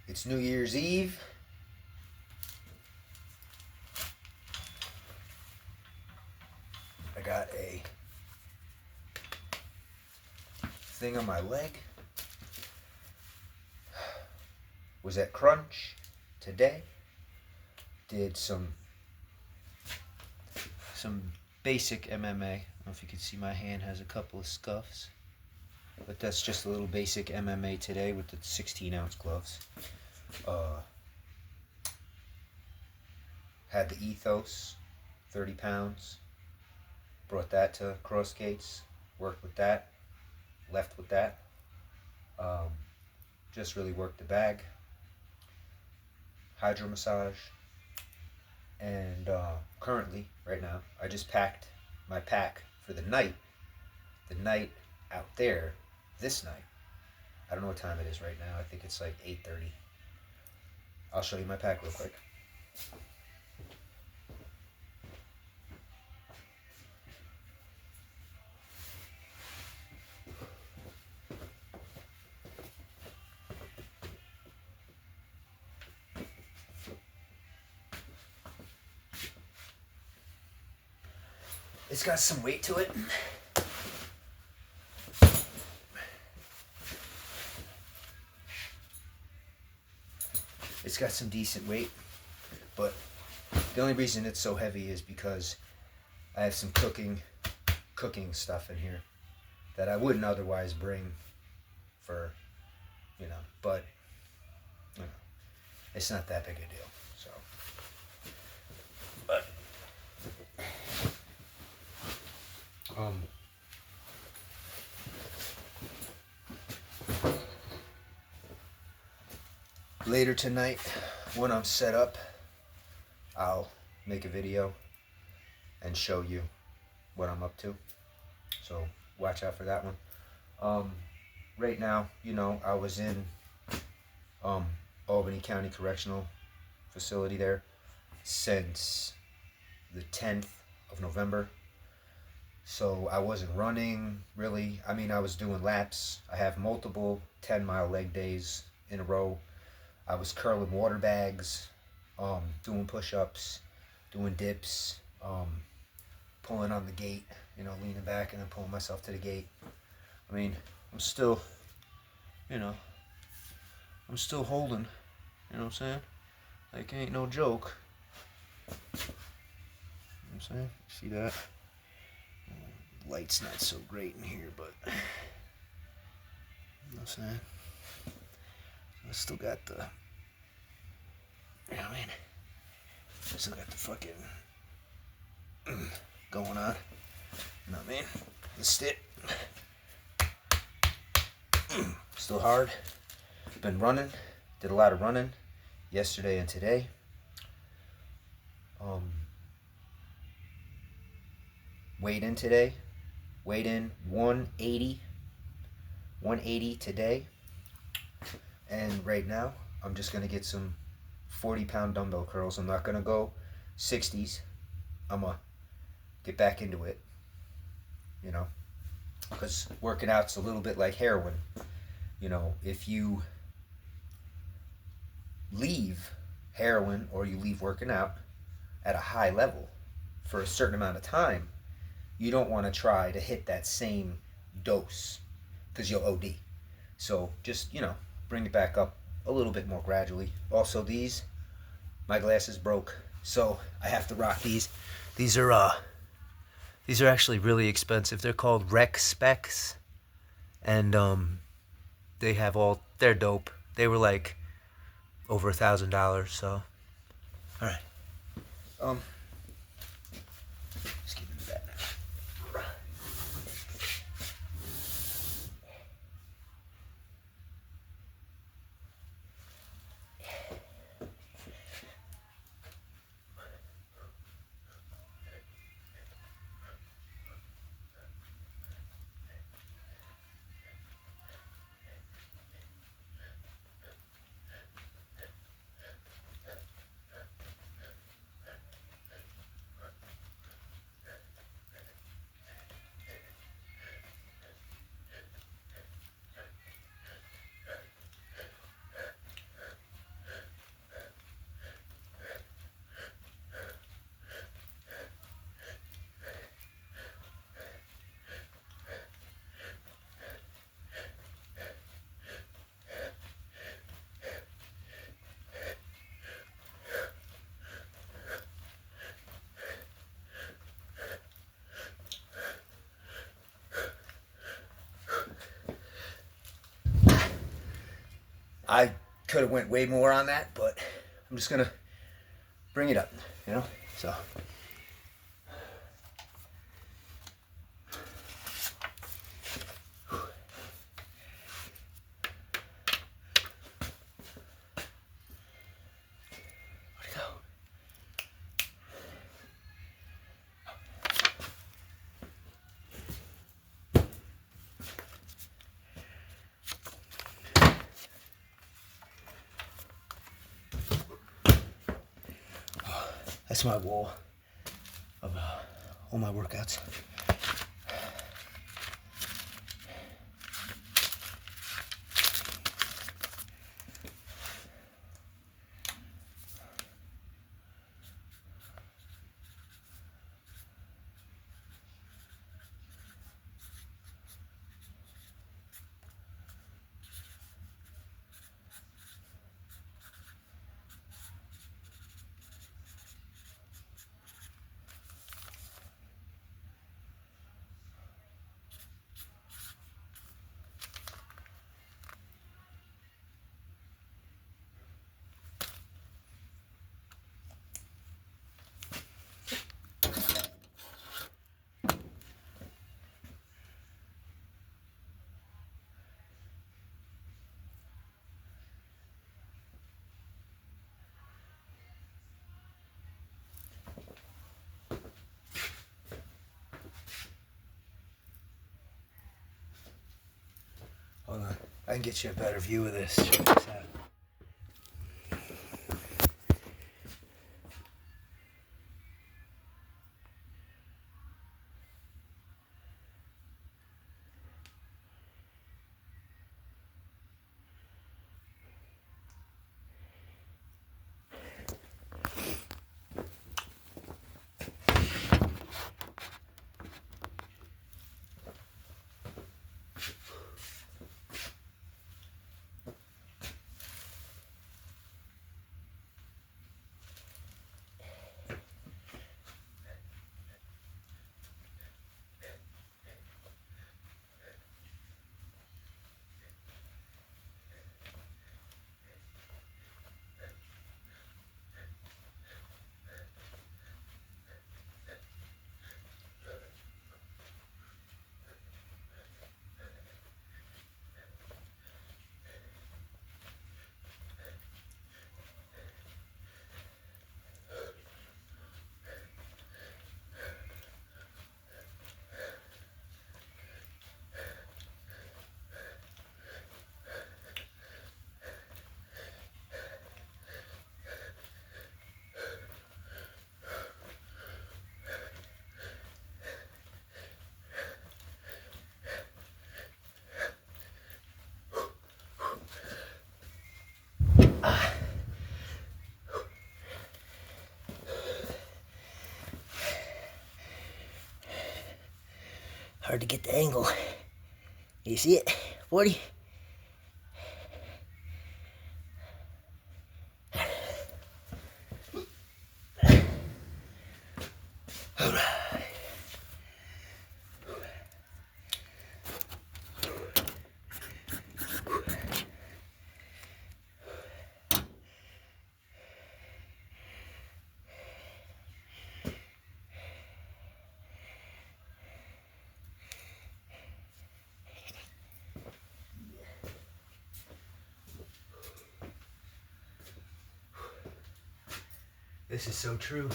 It's New Year's Eve. I got a thing on my leg. Was at Crunch today. Did some basic MMA. I don't know if you can see my hand has a couple of scuffs. But that's just a little basic MMA today with the 16-ounce gloves. Had the Ethos, 30 pounds. Brought that to Crossgates. Worked with that. Left with that. Just really worked the bag. Hydro massage. And currently, right now, I just packed my pack for the night. The night out there, this night. I don't know what time it is right now. I think it's like 8:30. I'll show you my pack real quick. It's got some weight to it. It's got some decent weight, but the only reason it's so heavy is because I have some cooking stuff in here that I wouldn't otherwise bring for, but, it's not that big a deal, so. But, later tonight, when I'm set up, I'll make a video and show you what I'm up to. So watch out for that one. Right now, I was in Albany County Correctional Facility there since the 10th of November. So I wasn't running, really. I mean, I was doing laps. I have multiple 10-mile leg days in a row. I was curling water bags, doing push-ups, doing dips, pulling on the gate, leaning back and then pulling myself to the gate. I mean, I'm still holding, you know what I'm saying? Like, it ain't no joke. You know what I'm saying? See that? Light's not so great in here, but you know what I'm saying? I still got the, I still got the fucking going on. You know what I mean? The stick. Still hard. Been running. Did a lot of running yesterday and today. Weighed in today. Weighed in 180. 180 today. And right now, I'm just going to get some 40-pound dumbbell curls. I'm not going to go 60s. I'm going to get back into it, because working out's a little bit like heroin. If you leave heroin or you leave working out at a high level for a certain amount of time, you don't want to try to hit that same dose because you'll OD. So just, bring it back up a little bit more gradually. Also, my glasses broke, so I have to rock these. These are actually really expensive. They're called Rec Specs, and they're dope. They were like over $1,000. So, all right. Just keep it back now. I could have went way more on that, but I'm just gonna bring it up, you know? So. Where'd it go? That's my wall of all my workouts. Hold on, I can get you a better view of this. Check this out. Hard to get the angle. You see it? 40? This is so true.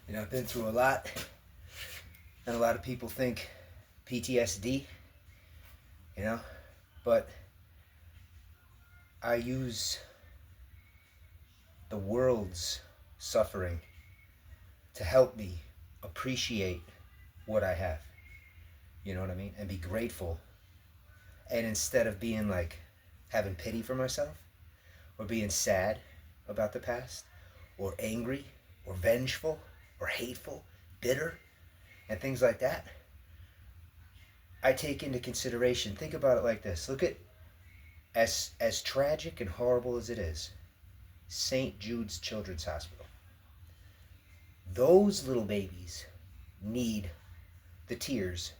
You know, I've been through a lot, and a lot of people think PTSD, you know, but I use the world's suffering to help me appreciate what I have. You know what I mean? And be grateful. And instead of being like having pity for myself or being sad about the past or angry or vengeful or hateful, bitter, and things like that, I take into consideration, think about it like this. Look at, as tragic and horrible as it is, St. Jude's Children's Hospital. Those little babies need the tears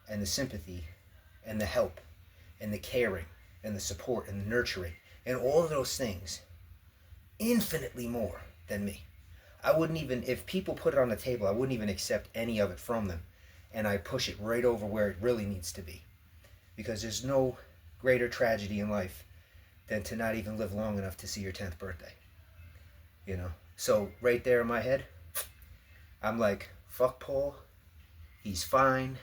and the sympathy and the help and the caring and the support and the nurturing and all of those things infinitely more than me. I wouldn't even, if people put it on the table, I wouldn't even accept any of it from them. And I push it right over where it really needs to be. Because there's no greater tragedy in life than to not even live long enough to see your 10th birthday. You know? So right there in my head, I'm like, fuck Paul. He's fine.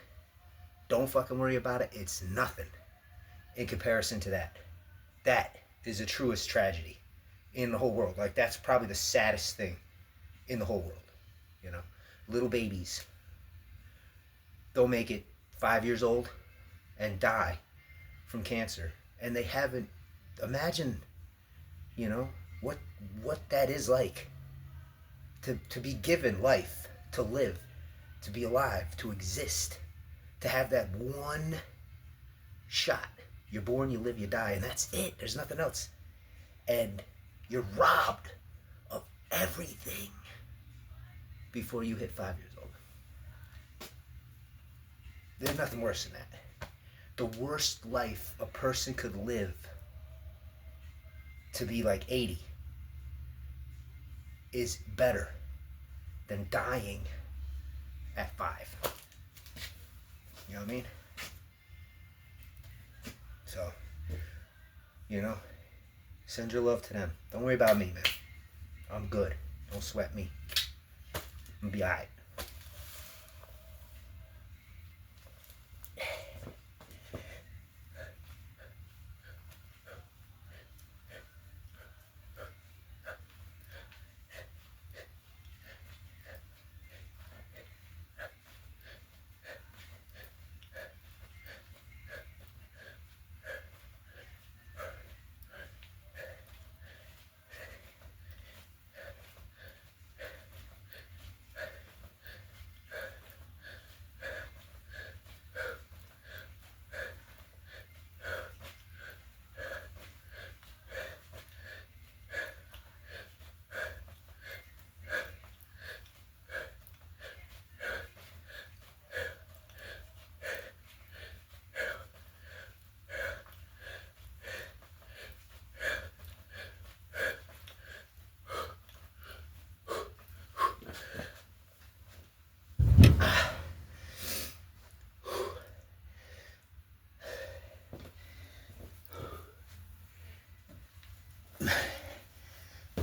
Don't fucking worry about it. It's nothing in comparison to that. That is the truest tragedy in the whole world. Like, that's probably the saddest thing in the whole world. You know? Little babies, they'll make it 5 years old and die from cancer. And they haven't, imagine, you know, what that is like. To be given life, to live, to be alive, to exist, to have that one shot. You're born, you live, you die, and that's it. There's nothing else. And you're robbed of everything before you hit 5 years old. There's nothing worse than that. The worst life a person could live to be like 80 is better than dying at 5. You know what I mean? So, you know, send your love to them. Don't worry about me, man. I'm good. Don't sweat me. I'm gonna be alright.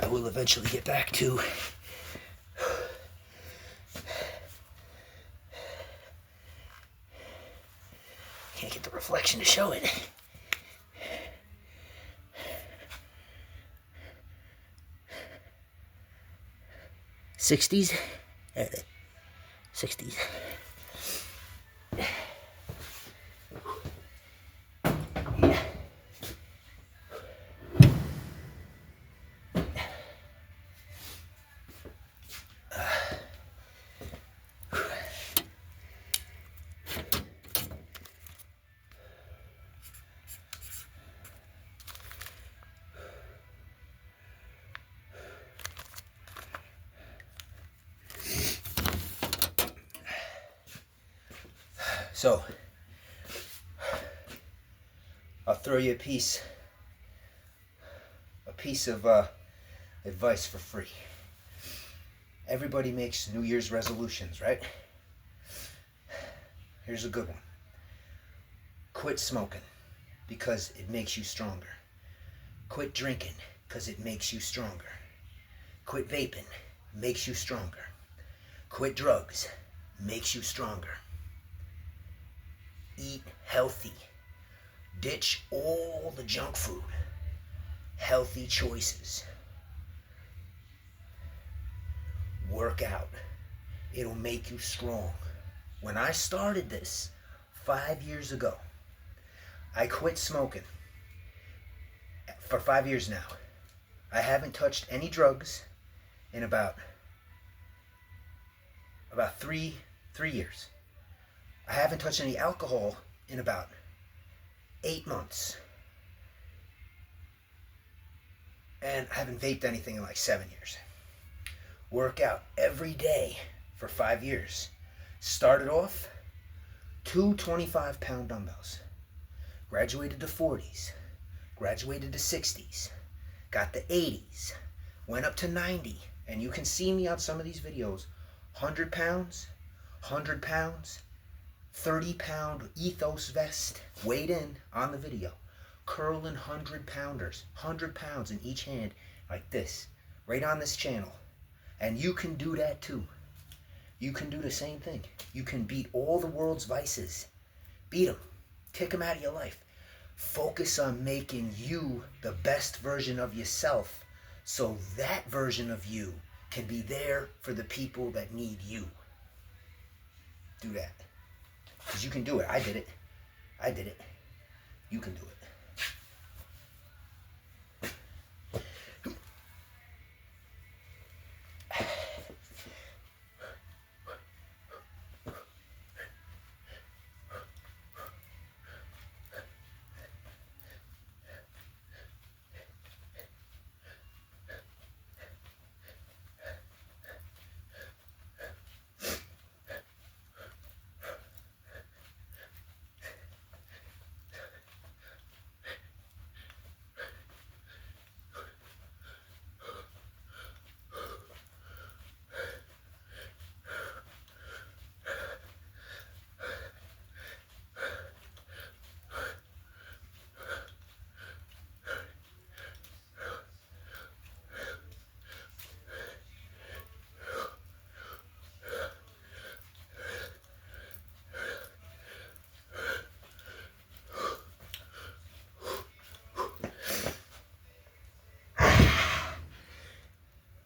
I will eventually get back to can't get the reflection to show it. '60s? 60s. Yeah. So, I'll throw you a piece of advice for free. Everybody makes New Year's resolutions, right? Here's a good one. Quit smoking because it makes you stronger. Quit drinking because it makes you stronger. Quit vaping, makes you stronger. Quit drugs, makes you stronger. Eat healthy. Ditch all the junk food. Healthy choices. Work out. It'll make you strong. When I started this 5 years ago, I quit smoking for 5 years now. I haven't touched any drugs in about 3 years. I haven't touched any alcohol in about 8 months. And I haven't vaped anything in like 7 years. Work out every day for 5 years. Started off 2 25-pound dumbbells. Graduated to 40s. Graduated to 60s. Got the 80s. Went up to 90. And you can see me on some of these videos. 100 pounds, 100 pounds, 30-pound ethos vest, weighed in on the video. Curling 100-pounders, 100 pounds in each hand, like this, right on this channel. And you can do that too. You can do the same thing. You can beat all the world's vices. Beat them. Kick them out of your life. Focus on making you the best version of yourself, so that version of you can be there for the people that need you. Do that. Because you can do it. I did it. I did it. You can do it.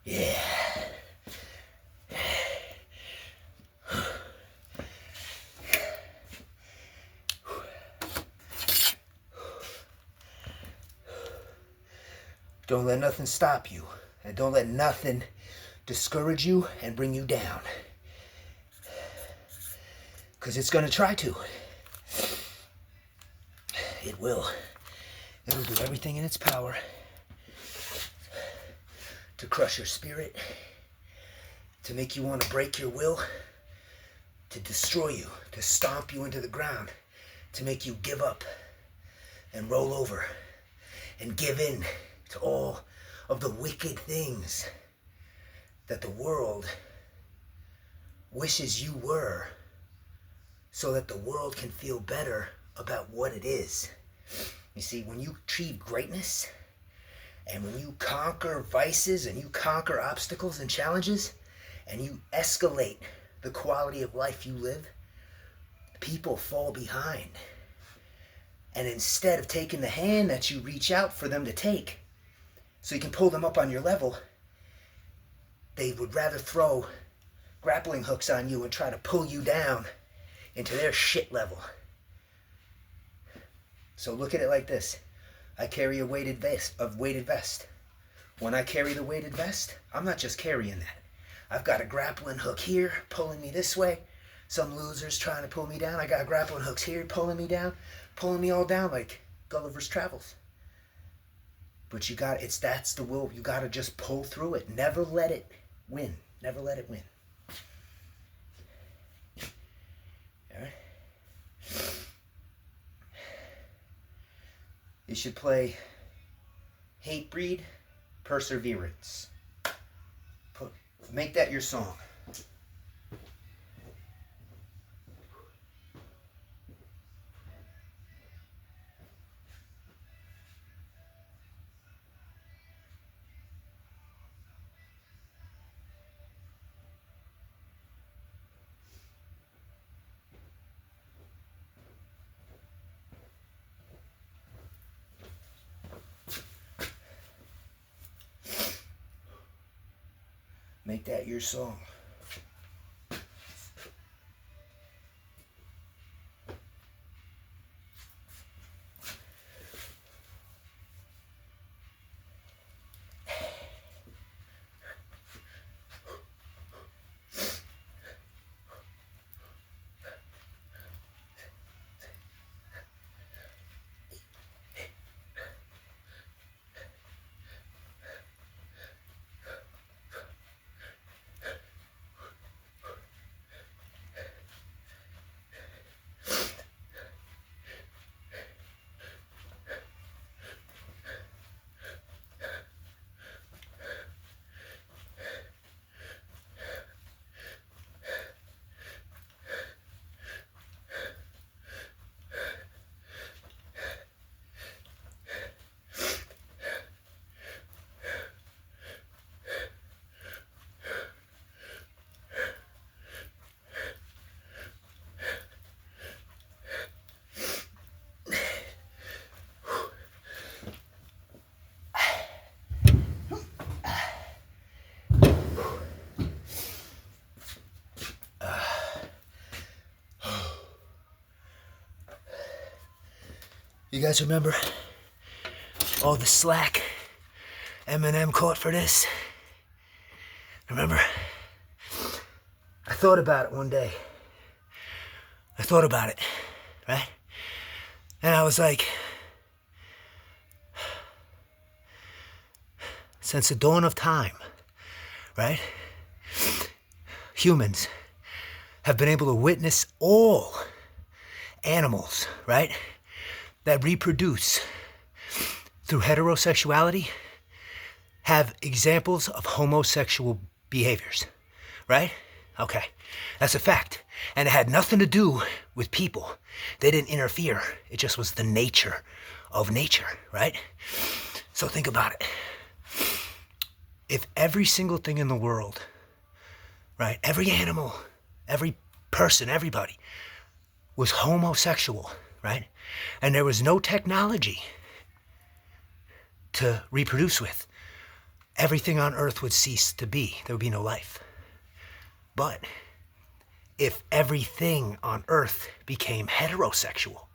Yeah. Don't let nothing stop you. And don't let nothing discourage you and bring you down. Because it's going to try to. It will. It'll do everything in its power to crush your spirit, to make you want to break your will, to destroy you, to stomp you into the ground, to make you give up and roll over and give in to all of the wicked things that the world wishes you were, so that the world can feel better about what it is. You see, when you achieve greatness, and when you conquer vices, and you conquer obstacles and challenges, and you escalate the quality of life you live, people fall behind. And instead of taking the hand that you reach out for them to take, so you can pull them up on your level, they would rather throw grappling hooks on you and try to pull you down into their shit level. So look at it like this. I carry a weighted vest. When I carry the weighted vest, I'm not just carrying that. I've got a grappling hook here pulling me this way. Some losers trying to pull me down. I got grappling hooks here pulling me down, pulling me all down like Gulliver's Travels. But that's the will. You got to just pull through it. Never let it win. Never let it win. All right? You should play Hatebreed, Perseverance. Make that your song. Make that your song. You guys remember all the slack Eminem caught for this? Remember? I thought about it one day. I thought about it, right? And I was like, since the dawn of time, right? Humans have been able to witness all animals, right, that reproduce through heterosexuality have examples of homosexual behaviors, right? Okay, that's a fact. And it had nothing to do with people. They didn't interfere. It just was the nature of nature, right? So think about it. If every single thing in the world, right, every animal, every person, everybody was homosexual, right, and there was no technology to reproduce with, everything on Earth would cease to be. There would be no life. But if everything on Earth became heterosexual,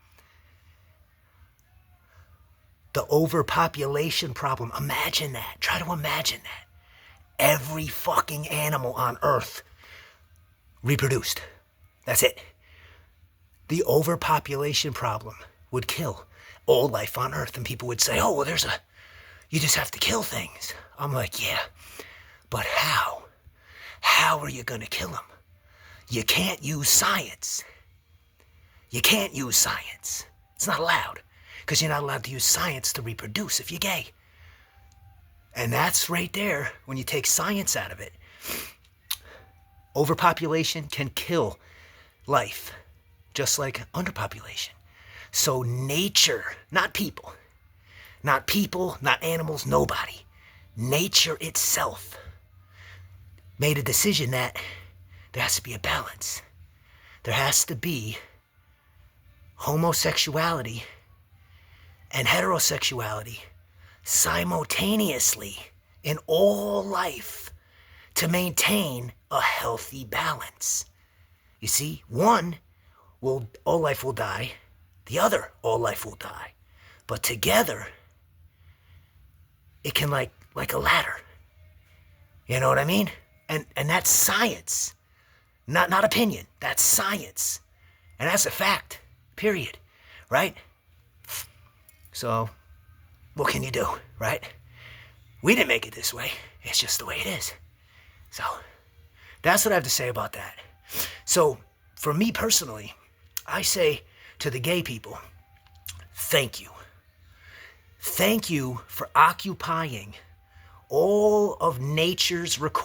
the overpopulation problem, imagine that. Try to imagine that. Every fucking animal on Earth reproduced. That's it. The overpopulation problem would kill all life on Earth. And people would say, oh, well, you just have to kill things. I'm like, yeah, but how? How are you gonna kill them? You can't use science. You can't use science. It's not allowed, because you're not allowed to use science to reproduce if you're gay. And that's right there when you take science out of it. Overpopulation can kill life, just like underpopulation. So nature, not people, not animals, nobody. Nature itself made a decision that there has to be a balance. There has to be homosexuality and heterosexuality simultaneously in all life to maintain a healthy balance. You see, all life will die, the other, all life will die. But together, it can like a ladder. You know what I mean? And that's science, not opinion. That's science, and that's a fact. Period. Right? So, what can you do? Right? We didn't make it this way. It's just the way it is. So, that's what I have to say about that. So, for me personally, I say to the gay people, thank you. Thank you for occupying all of nature's requirements.